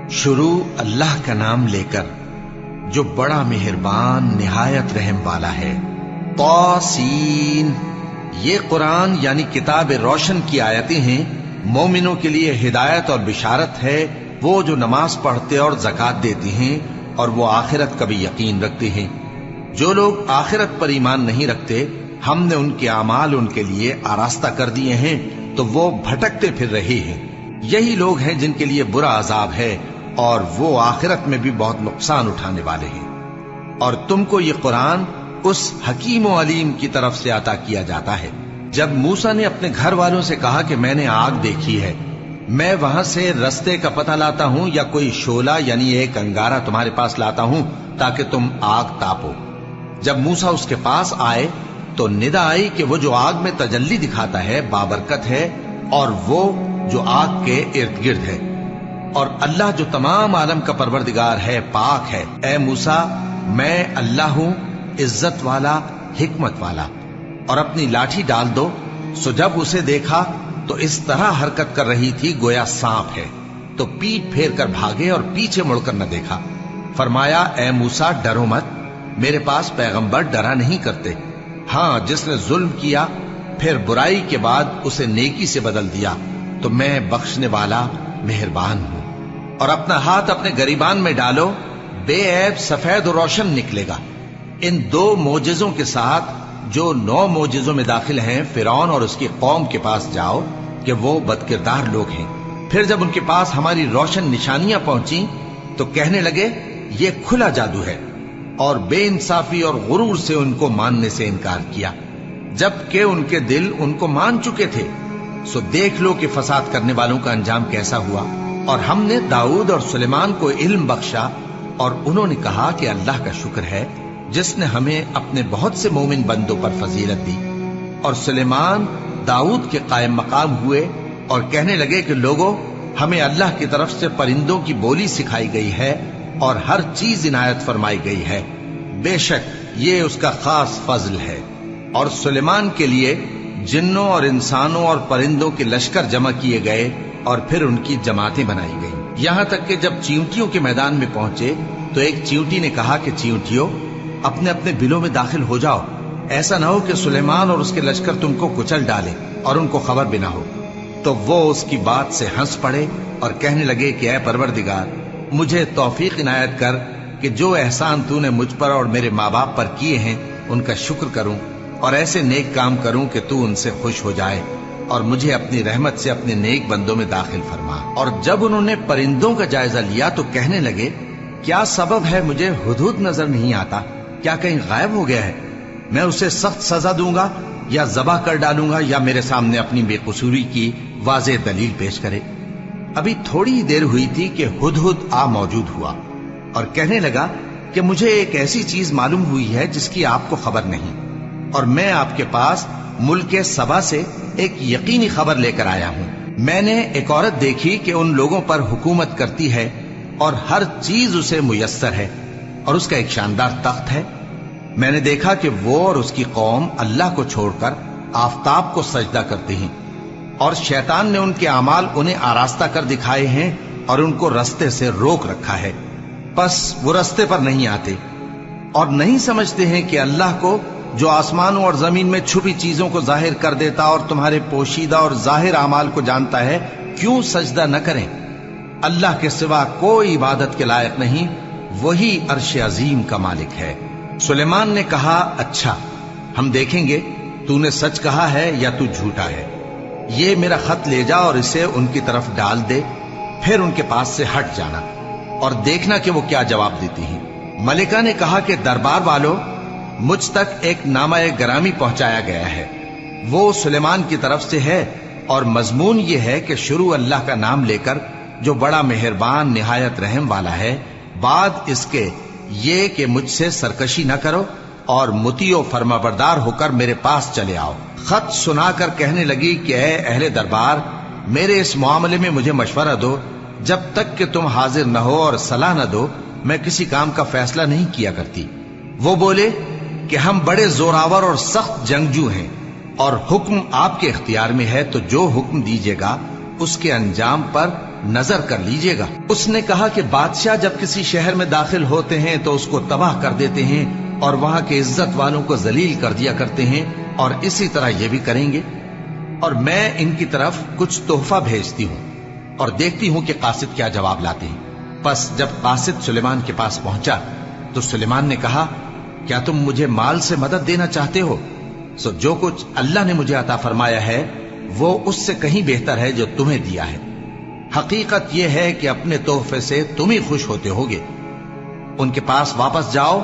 شروع اللہ کا نام لے کر جو بڑا مہربان نہایت رحم والا ہے۔ طاسین، یہ قرآن یعنی کتاب روشن کی آیتیں ہیں، مومنوں کے لیے ہدایت اور بشارت ہے، وہ جو نماز پڑھتے اور زکوٰۃ دیتے ہیں اور وہ آخرت کا بھی یقین رکھتے ہیں۔ جو لوگ آخرت پر ایمان نہیں رکھتے، ہم نے ان کے اعمال ان کے لیے آراستہ کر دیے ہیں تو وہ بھٹکتے پھر رہے ہیں۔ یہی لوگ ہیں جن کے لیے برا عذاب ہے اور وہ آخرت میں بھی بہت نقصان اٹھانے والے ہیں۔ اور تم کو یہ قرآن اس حکیم و علیم کی طرف سے عطا کیا جاتا ہے۔ جب موسیٰ نے اپنے گھر والوں سے کہا کہ میں نے آگ دیکھی ہے، میں وہاں سے رستے کا پتہ لاتا ہوں یا کوئی شعلہ یعنی ایک انگارہ تمہارے پاس لاتا ہوں تاکہ تم آگ تاپو۔ جب موسیٰ اس کے پاس آئے تو ندا آئی کہ وہ جو آگ میں تجلی دکھاتا ہے بابرکت ہے، اور وہ جو آگ کے ارد گرد ہے، اور اللہ جو تمام عالم کا پروردگار ہے پاک ہے۔ اے موسیٰ، میں اللہ ہوں، عزت والا، حکمت والا، اور اپنی لاٹھی ڈال دو۔ سو جب اسے دیکھا تو اس طرح حرکت کر رہی تھی گویا سانپ ہے، تو پیٹ پھیر کر بھاگے اور پیچھے مڑ کر نہ دیکھا۔ فرمایا، اے موسیٰ، ڈرو مت، میرے پاس پیغمبر ڈرا نہیں کرتے۔ ہاں، جس نے ظلم کیا پھر برائی کے بعد اسے نیکی سے بدل دیا تو میں بخشنے والا مہربان ہوں۔ اور اپنا ہاتھ اپنے گریبان میں ڈالو، بے عیب سفید و روشن نکلے گا۔ ان 2 معجزوں کے ساتھ جو 9 معجزوں میں داخل ہیں فرعون اور اس کی قوم کے پاس جاؤ کہ وہ بدکردار لوگ ہیں۔ پھر جب ان کے پاس ہماری روشن نشانیاں پہنچیں تو کہنے لگے یہ کھلا جادو ہے، اور بے انصافی اور غرور سے ان کو ماننے سے انکار کیا، جبکہ ان کے دل ان کو مان چکے تھے۔ سو دیکھ لو کہ فساد کرنے والوں کا انجام کیسا ہوا۔ اور ہم نے داؤد اور سلیمان کو علم بخشا، اور انہوں نے کہا کہ اللہ کا شکر ہے جس نے ہمیں اپنے بہت سے مومن بندوں پر فضیلت دی۔ اور سلیمان داؤد کے قائم مقام ہوئے اور کہنے لگے کہ لوگوں، ہمیں اللہ کی طرف سے پرندوں کی بولی سکھائی گئی ہے اور ہر چیز عنایت فرمائی گئی ہے، بے شک یہ اس کا خاص فضل ہے۔ اور سلیمان کے لیے جنوں اور انسانوں اور پرندوں کے لشکر جمع کیے گئے اور پھر ان کی جماعتیں بنائی گئیں، یہاں تک کہ جب چیونٹیوں کے میدان میں پہنچے تو ایک چیونٹی نے کہا کہ چیونٹیوں، اپنے اپنے بلوں میں داخل ہو جاؤ، ایسا نہ ہو کہ سلیمان اور اس کے لشکر تم کو کچل ڈالے اور ان کو خبر بھی نہ ہو۔ تو وہ اس کی بات سے ہنس پڑے اور کہنے لگے کہ اے پروردگار، مجھے توفیق عنایت کر کہ جو احسان تو نے مجھ پر اور میرے ماں باپ پر کیے ہیں ان کا شکر کروں، اور ایسے نیک کام کروں کہ تو ان سے خوش ہو جائے، اور مجھے اپنی رحمت سے اپنے نیک بندوں میں داخل فرما۔ اور جب انہوں نے پرندوں کا جائزہ لیا تو کہنے لگے کیا سبب ہے مجھے ہدہد نظر نہیں آتا؟ کیا کہیں غائب ہو گیا ہے؟ میں اسے سخت سزا دوں گا یا ذبح کر ڈالوں گا یا میرے سامنے اپنی بے قصوری کی واضح دلیل پیش کرے۔ ابھی تھوڑی دیر ہوئی تھی کہ ہدہد آ موجود ہوا اور کہنے لگا کہ مجھے ایک ایسی چیز معلوم ہوئی ہے جس کی آپ کو خبر نہیں، اور میں آپ کے پاس ملک سبا سے ایک یقینی خبر لے کر آیا ہوں۔ میں نے ایک عورت دیکھی کہ ان لوگوں پر حکومت کرتی ہے اور ہر چیز اسے میسر ہے، اور اس کا ایک شاندار تخت ہے۔ میں نے دیکھا کہ وہ اور اس کی قوم اللہ کو چھوڑ کر آفتاب کو سجدہ کرتے ہیں، اور شیطان نے ان کے اعمال انہیں آراستہ کر دکھائے ہیں اور ان کو رستے سے روک رکھا ہے، پس وہ رستے پر نہیں آتے، اور نہیں سمجھتے ہیں کہ اللہ کو جو آسمانوں اور زمین میں چھپی چیزوں کو ظاہر کر دیتا اور تمہارے پوشیدہ اور ظاہر اعمال کو جانتا ہے، کیوں سجدہ نہ کریں؟ اللہ کے سوا کوئی عبادت کے لائق نہیں، وہی عرش عظیم کا مالک ہے۔ سلیمان نے کہا اچھا، ہم دیکھیں گے تو نے سچ کہا ہے یا تو جھوٹا ہے۔ یہ میرا خط لے جا اور اسے ان کی طرف ڈال دے، پھر ان کے پاس سے ہٹ جانا اور دیکھنا کہ وہ کیا جواب دیتی ہیں۔ ملکہ نے کہا کہ دربار والو، مجھ تک ایک نامہ گرامی پہنچایا گیا ہے، وہ سلیمان کی طرف سے ہے، اور مضمون یہ ہے کہ شروع اللہ کا نام لے کر جو بڑا مہربان نہایت رحم والا ہے، بعد اس کے یہ کہ مجھ سے سرکشی نہ کرو اور مطیع و فرما بردار ہو کر میرے پاس چلے آؤ۔ خط سنا کر کہنے لگی کہ اے اہل دربار، میرے اس معاملے میں مجھے مشورہ دو، جب تک کہ تم حاضر نہ ہو اور صلاح نہ دو میں کسی کام کا فیصلہ نہیں کیا کرتی۔ وہ بولے کہ ہم بڑے زوراور اور سخت جنگجو ہیں، اور حکم آپ کے اختیار میں ہے، تو جو حکم دیجیے گا اس کے انجام پر नजर कर लीजिएगा। उसने कहा कि बादशाह जब किसी शहर में दाखिल होते हैं तो उसको तबाह कर देते हैं और वहां के इज्जत वालों को जलील कर दिया करते हैं, और इसी तरह ये भी करेंगे। और मैं इनकी तरफ कुछ तोहफा भेजती हूं और देखती हूं कि कासिद क्या जवाब लाते हैं। बस जब कासिद सुलेमान के पास पहुंचा तो सुलेमान ने कहा, क्या तुम मुझे माल से मदद देना चाहते हो? सो जो कुछ अल्लाह ने मुझे अता फरमाया है वो उससे कहीं बेहतर है जो तुम्हें दिया है। हकीकत यह है कि अपने तोहफे से तुम ही खुश होते होगे। उनके पास वापस जाओ,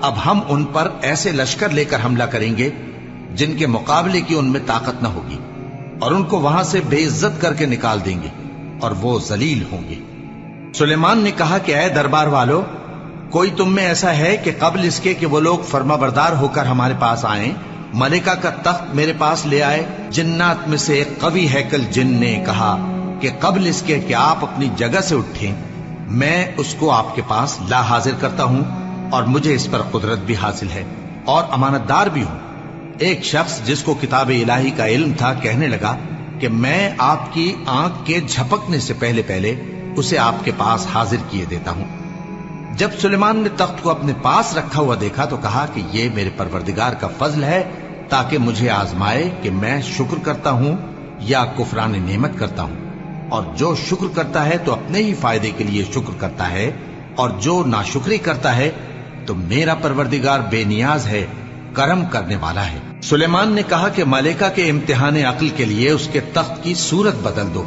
अब हम उन पर ऐसे लश्कर लेकर हमला करेंगे जिनके मुकाबले की उनमें ताकत न होगी, और उनको वहां से बेइज्जत करके निकाल देंगे और वो जलील होंगे। सुलेमान ने कहा कि ऐ दरबार वालों, कोई तुम में ऐसा है कि कबल इसके कि वो लोग फर्माबरदार होकर हमारे पास आए, मलिका का तख्त मेरे पास ले आए? जिन्नात में से एक कवि हैकल जिन ने कहा कि कबल इसके कि आप अपनी जगह से उठें, मैं उसको आपके पास ला हाजिर करता हूं, और मुझे इस पर कुदरत भी हासिल है और अमानतदार भी हूं। एक शख्स जिसको किताब इलाही का इल्म था कहने लगा कि मैं आपकी आंख के झपकने से पहले पहले उसे आपके पास हाजिर किए देता हूं। जब सुलेमान ने तख्त को अपने पास रखा हुआ देखा तो कहा कि ये मेरे परवरदिगार का फजल है ताकि मुझे आजमाए कि मैं शुक्र करता हूं या कुफरान नेमत करता हूं, और जो शुक्र करता है तो अपने ही फायदे के लिए शुक्र करता है, और जो नाशुक्री करता है तो मेरा परवरदिगार बेनियाज है, करम करने वाला है। सुलेमान ने कहा कि मलिका के इम्तिहान अक्ल के लिए उसके तख्त की सूरत बदल दो,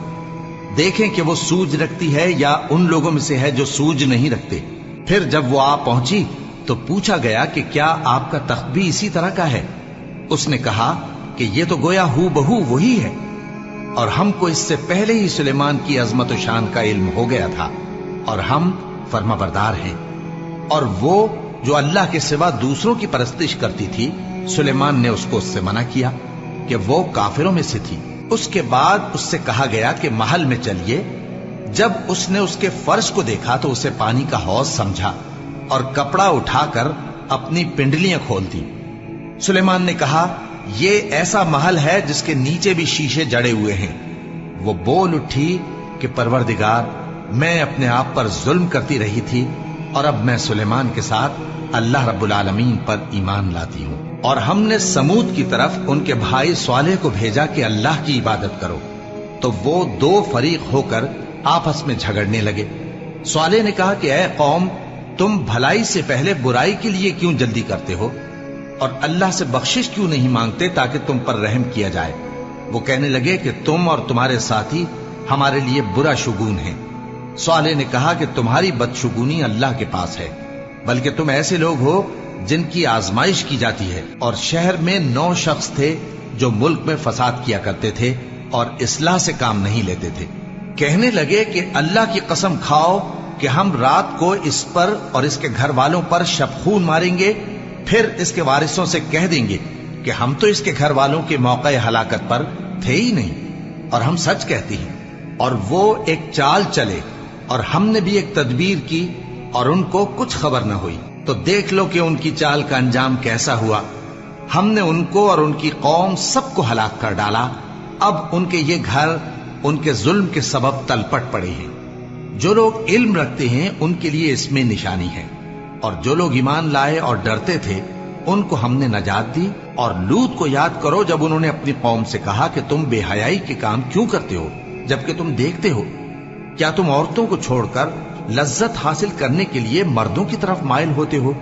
देखें कि वो सूझ रखती है या उन लोगों में से है जो सूझ नहीं रखते। फिर जब वो आ पहुंची तो पूछा गया कि क्या आपका तख्त भी इसी तरह का है? उसने कहा कि ये तो गोया हू बहू वही है, और हमको इससे पहले ही सुलेमान की अजमत व शान का इल्म हो गया था, और हम फर्माबरदार हैं। और वो जो अल्लाह के सिवा दूसरों की परस्तिश करती थी, सुलेमान ने उसको उससे मना किया कि वो काफिरों में से थी। उसके बाद उससे कहा गया कि महल में चलिए। जब उसने उसके फर्श को देखा तो उसे पानी का हौज समझा और कपड़ा उठाकर अपनी पिंडलियां खोल दी। सुलेमान ने कहा, ये ऐसा महल है जिसके नीचे भी शीशे जड़े हुए हैं। वो बोल उठी कि परवरदिगार, मैं अपने आप पर जुल्म करती रही थी, और अब मैं सुलेमान के साथ अल्लाह रब्बुल आलमीन पर ईमान लाती हूं। और हमने समूद की तरफ उनके भाई स्वालेह को भेजा कि अल्लाह की इबादत करो, तो वो दो फरीक होकर आपस में झगड़ने लगे। स्वालेह ने कहा कि ऐ कौम, तुम भलाई से पहले बुराई के लिए क्यों जल्दी करते हो, और अल्लाह से बख्शिश क्यों नहीं मांगते ताकि तुम पर रहम किया जाए? वो कहने लगे कि तुम और तुम्हारे साथी हमारे लिए बुरा शुगून हैं। स्वालेह ने कहा कि तुम्हारी बदशुगूनी अल्लाह के पास है, बल्कि तुम ऐसे लोग हो जिनकी आजमाइश की जाती है। और शहर में 9 शख्स थे जो मुल्क में फसाद किया करते थे और इस्लाह से काम नहीं लेते थे। कहने लगे कि अल्लाह की कसम खाओ कि हम रात को इस पर और इसके घर वालों पर शबखून मारेंगे, फिर इसके वारिसों से कह देंगे कि हम तो इसके घर वालों के मौके हलाकत पर थे ही नहीं, और हम सच कहती हैं। और वो एक चाल चले, और हमने भी एक तदबीर की, और उनको कुछ खबर न हुई। तो देख लो कि उनकी चाल का अंजाम कैसा हुआ। हमने उनको और उनकी कौम सबको हलाक कर डाला। अब उनके ये घर उनके जुल्म के सबब तलपट पड़े हैं। जो लोग इल्म रखते हैं उनके लिए इसमें निशानी है, और जो लोग ईमान लाए और डरते थे उनको हमने नजात दी। और लूत को याद करो जब उन्होंने अपनी कौम से कहा कि तुम बेहयाई के काम क्यों करते हो जबकि तुम देखते हो? क्या तुम औरतों को छोड़कर लज्जत हासिल करने के लिए मर्दों की तरफ माइल होते हो?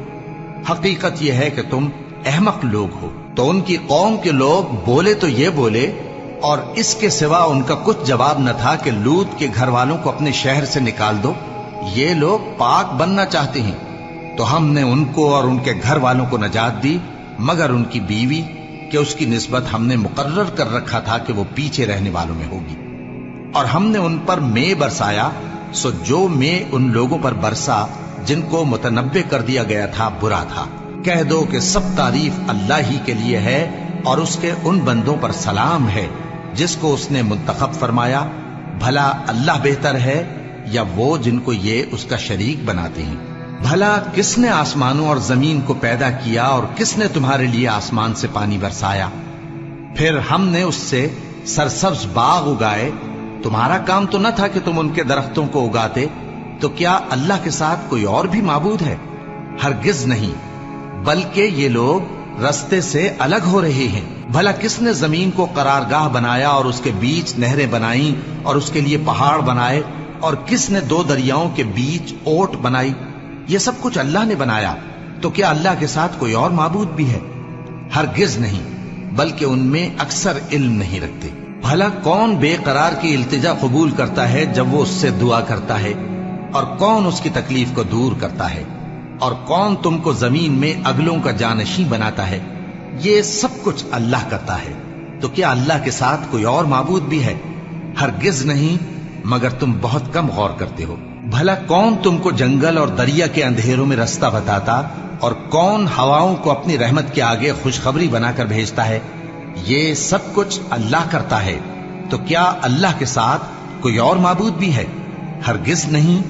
हकीकत यह है कि तुम अहमक लोग हो। तो उनकी कौम के लोग बोले तो ये बोले, और इसके सिवा उनका कुछ जवाब न था कि लूत के घर वालों को अपने शहर से निकाल दो, ये लोग पाक बनना चाहते हैं। तो हमने उनको और उनके घर वालों को नजात दी, मगर उनकी बीवी कि उसकी निस्बत हमने मुकर्रर कर रखा था कि वो पीछे रहने वालों में होगी। और हमने उन पर मे बरसाया, सो जो मे उन लोगों पर बरसा जिनको मुतनब्बे कर दिया गया था बुरा था। कह दो कि सब तारीफ अल्लाह ही के लिए है, और उसके उन बंदों पर सलाम है जिसको उसने मुंतखब फरमाया। भला अल्लाह बेहतर है या वो जिनको ये उसका शरीक बनाते हैं? भला किसने आसमानों और जमीन को पैदा किया, और किसने तुम्हारे लिए आसमान से पानी बरसाया? फिर हमने उससे सरसब्ज बाग उगाए तुम्हारा काम तो न था कि तुम उनके दरख्तों को उगाते, तो क्या अल्लाह के साथ कोई और भी माबूद है? हरगिज नहीं, बल्कि ये लोग रस्ते से अलग हो रहे हैं। भला किसने जमीन को करारगाह बनाया और उसके बीच नहरें बनाई और उसके लिए पहाड़ बनाए, और किसने दो दरियाओं के बीच ओट बनाई? ये सब कुछ अल्लाह ने बनाया, तो क्या अल्लाह के साथ कोई और माबूद भी है? हरगिज नहीं, बल्कि उनमें अक्सर इल्म नहीं रखते। भला कौन बेकरार की इल्तिजा कबूल करता है जब वो उससे दुआ करता है, और कौन उसकी तकलीफ को दूर करता है, और कौन तुमको जमीन में अगलों का जानशी बनाता है? ये सब कुछ अल्लाह करता है, तो क्या अल्लाह के साथ कोई और माबूद भी है? हरगिज नहीं, मगर तुम बहुत कम गौर करते हो। भला कौन तुमको जंगल और दरिया के अंधेरों में रास्ता बताता, और कौन हवाओं को अपनी रहमत के आगे खुशखबरी बनाकर भेजता है? ये सब कुछ अल्लाह करता है, तो क्या अल्लाह के साथ कोई और माबूद भी है? हरगिज नहीं।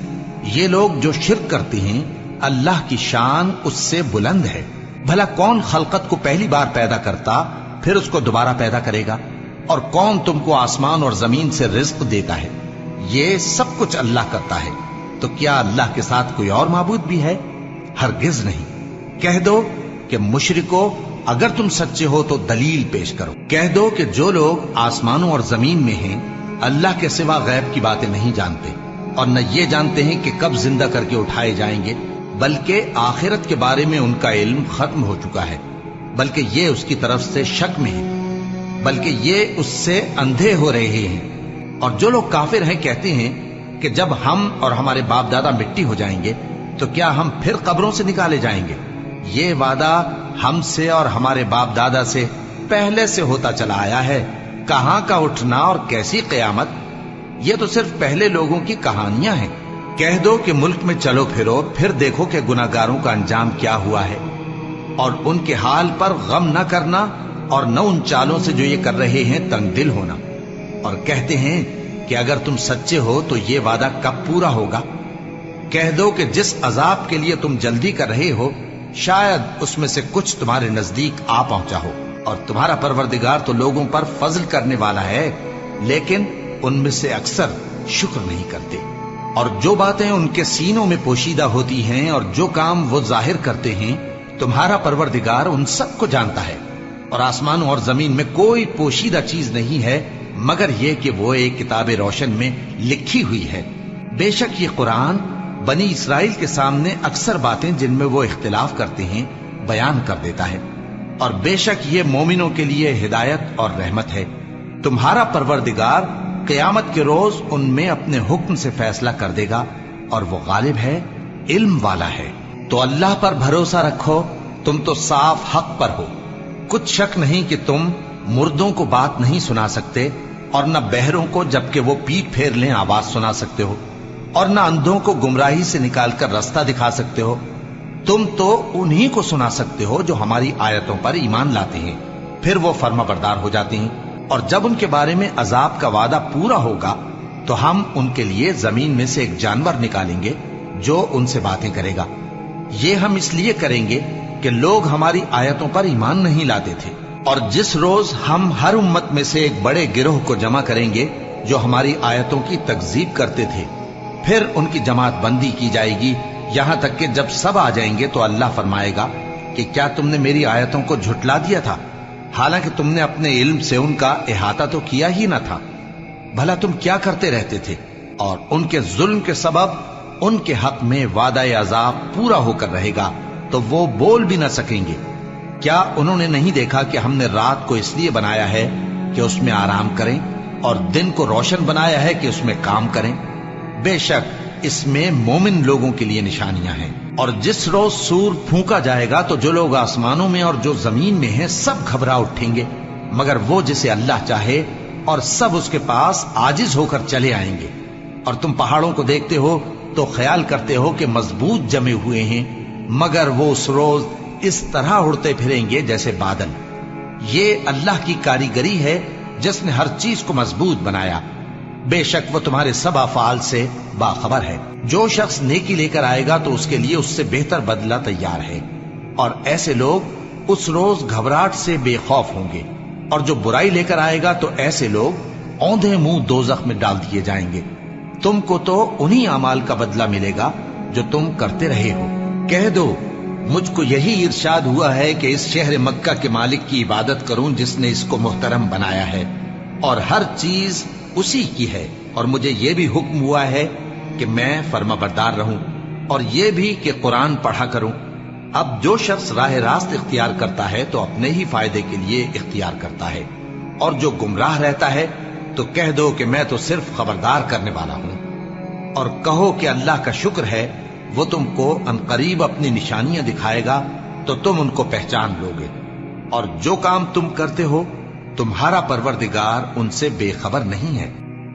ये लोग जो शिर्क करते हैं, अल्लाह की शान उससे बुलंद है। भला कौन खलकत को पहली बार पैदा करता, फिर उसको दोबारा पैदा करेगा? और कौन तुमको आसमान और जमीन से रिज्क देता है? ये सब कुछ अल्लाह करता है, तो क्या अल्लाह के साथ कोई और माबूद भी है? हरगिज नहीं। कह दो कि मुशरिको, अगर तुम सच्चे हो तो दलील पेश करो। कह दो कि जो लोग आसमानों और जमीन में हैं, अल्लाह के सिवा गैब की बातें नहीं जानते, और न ये जानते हैं कि कब जिंदा करके उठाए जाएंगे, बल्कि आखिरत के बारे में उनका इल्म खत्म हो चुका है, बल्कि ये उसकी तरफ से शक में है, बल्कि ये उससे अंधे हो रहे हैं। और जो लोग काफिर हैं कहते हैं कि जब हम और हमारे बाप दादा मिट्टी हो जाएंगे, तो क्या हम फिर कब्रों से निकाले जाएंगे? ये वादा हमसे और हमारे बाप दादा से पहले से होता चला आया है। कहां का उठना और कैसी क़यामत? ये तो सिर्फ पहले लोगों की कहानियां हैं। कह दो कि मुल्क में चलो फिरो, फिर देखो कि गुनाहगारों का अंजाम क्या हुआ है, और उनके हाल पर गम न करना, और न उन चालों से जो ये कर रहे हैं तंग दिल होना। और कहते हैं कि अगर तुम सच्चे हो तो ये वादा कब पूरा होगा? कह दो कि जिस अजाब के लिए तुम जल्दी कर रहे हो, शायद उसमें से कुछ तुम्हारे नजदीक आ पहुंचा हो, और तुम्हारा परवरदिगार तो लोगों पर फजल करने वाला है, लेकिन उनमें से अक्सर शुक्र नहीं करते। और जो बातें उनके सीनों में पोशीदा होती हैं और जो काम वो जाहिर करते हैं, तुम्हारा परवरदिगार उन सब को जानता है। और आसमानों और जमीन में कोई पोशीदा चीज नहीं है मगर ये कि वो एक किताब रोशन में लिखी हुई है। बेशक ये कुरान बनी इसराइल के सामने अक्सर बातें जिनमें वो इख्तिलाफ करते हैं बयान कर देता है, और बेशक ये मोमिनों के लिए हिदायत और रहमत है। तुम्हारा परवरदिगार क़यामत के रोज उनमें अपने हुक्म से फैसला कर देगा, और वो गालिब है, इल्म वाला है। तो अल्लाह पर भरोसा रखो, तुम तो साफ हक पर हो। कुछ शक नहीं कि तुम मुर्दों को बात नहीं सुना सकते, और न बहरों को जबकि वो पीठ फेर लें आवाज सुना सकते हो, और न अंधों को गुमराही से निकालकर रास्ता दिखा सकते हो। तुम तो उन्हीं को सुना सकते हो जो हमारी आयतों पर ईमान लाते हैं, फिर वो फर्माबरदार हो जाते हैं। और जब उनके बारे में अजाब का वादा पूरा होगा तो हम उनके लिए जमीन में से एक जानवर निकालेंगे जो उनसे बातें करेगा। ये हम इसलिए करेंगे कि लोग हमारी आयतों पर ईमान नहीं लाते थे। और जिस रोज हम हर उम्मत में से एक बड़े गिरोह को जमा करेंगे जो हमारी आयतों की तकजीब करते थे, फिर उनकी जमात बंदी की जाएगी, यहां तक कि जब सब आ जाएंगे तो अल्लाह फरमाएगा कि क्या तुमने मेरी आयतों को झुटला दिया था, हालांकि तुमने अपने इल्म से उनका इहाता तो किया ही न था। भला तुम क्या करते रहते थे? और उनके जुल्म के सबब उनके हक में वादा अजाब पूरा होकर रहेगा, तो वो बोल भी न सकेंगे। क्या उन्होंने नहीं देखा कि हमने रात को इसलिए बनाया है कि उसमें आराम करें, और दिन को रोशन बनाया है कि उसमें काम करें? बेशक इसमें मोमिन लोगों के लिए निशानियां हैं। और जिस रोज सूर फूंका जाएगा तो जो लोग आसमानों में और जो जमीन में हैं सब घबरा उठेंगे, मगर वो जिसे अल्लाह चाहे, और सब उसके पास आजिज होकर चले आएंगे। और तुम पहाड़ों को देखते हो तो ख्याल करते हो कि मजबूत जमे हुए हैं, मगर वो उस रोज इस तरह उड़ते फिरेंगे जैसे बादल। ये अल्लाह की कारीगरी है जिसने हर चीज को मजबूत बनाया। बेशक वो तुम्हारे सब अफआल से बाखबर है। जो शख्स नेकी लेकर आएगा तो उसके लिए उससे बेहतर बदला तैयार है, और ऐसे लोग उस रोज घबराहट से बेखौफ होंगे। और जो बुराई लेकर आएगा तो ऐसे लोग औंधे मुंह दोजख में डाल दिए जाएंगे। तुमको तो उन्हीं अमाल का बदला मिलेगा जो तुम करते रहे हो। कह दो, मुझको यही इरशाद हुआ है कि इस शहर मक्का के मालिक की इबादत करूं जिसने इसको मुहतरम बनाया है और हर चीज उसी की है, और मुझे यह भी हुक्म हुआ है कि मैं फर्माबरदार रहूं और यह भी कि कुरान पढ़ा करूं। अब जो शख्स राह रास्त इख्तियार करता है तो अपने ही फायदे के लिए इख्तियार करता है, और जो गुमराह रहता है तो कह दो कि मैं तो सिर्फ खबरदार करने वाला हूं। और कहो कि अल्लाह का शुक्र है, वो तुमको अनकरीब अपनी निशानियां दिखाएगा तो तुम उनको पहचान लोगे, और जो काम तुम करते हो तुम्हारा परवरदिगार उनसे बेखबर नहीं है।